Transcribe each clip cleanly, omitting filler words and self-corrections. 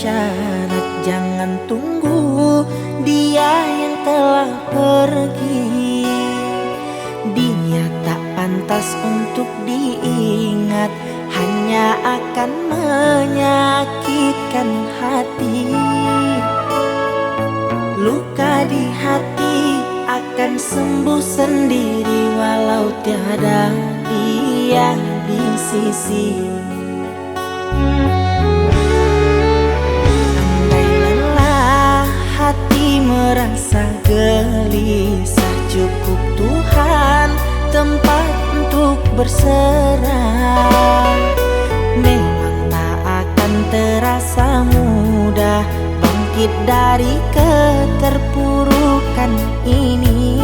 isyarat jangan tunggu dia yang telah pergi. Dia tak pantas untuk diingat, hanya akan menyakitkan hati. Luka di hati akan sembuh sendiri walau tiada dia di sisi. Andai lelah hati merasa gelisah, cukup Tuhan tempat untuk berserah. Memang tak akan terasa mudah bangkit dari keterpurukan ini.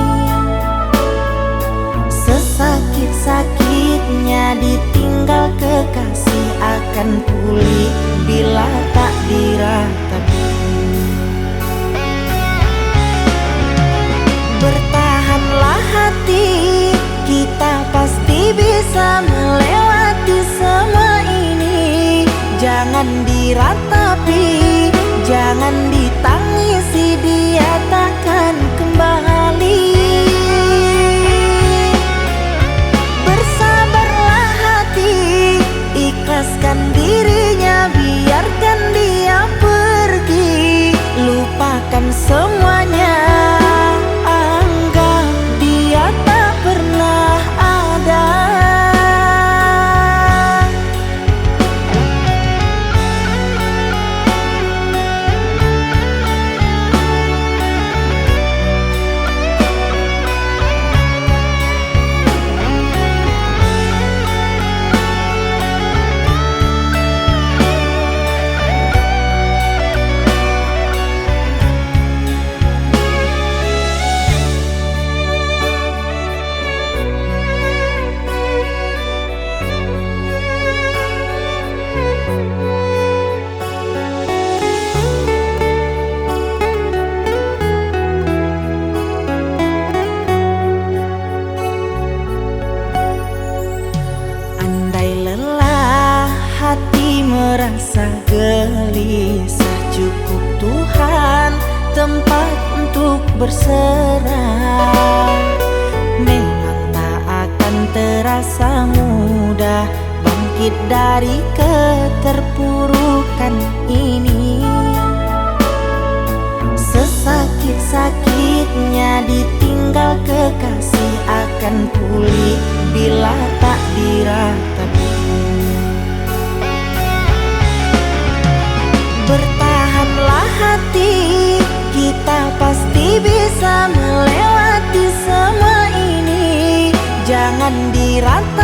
Sesakit-sakitnya ditinggal kekasih akan pulih bila tak diratapi. Bertahanlah hati, kita pasti bisa melewati semua ini. Jangan diratapi, jangan ditangisi, dia takkan kembali. Bersabarlah hati, ikhlaskan dirinya, biarkan dia pergi. Lupakan semuanya, anggap dia tak pernah ada. Hati merasa gelisah, cukup Tuhan tempat untuk berserah. Memang tak akan terasa mudah bangkit dari keterpurukan ini. Sesakit-sakitnya ditinggal kekasih akan pulih bila tak diratapi. Bertahanlah hati, kita pasti bisa melewati semua ini. Jangan diratapi,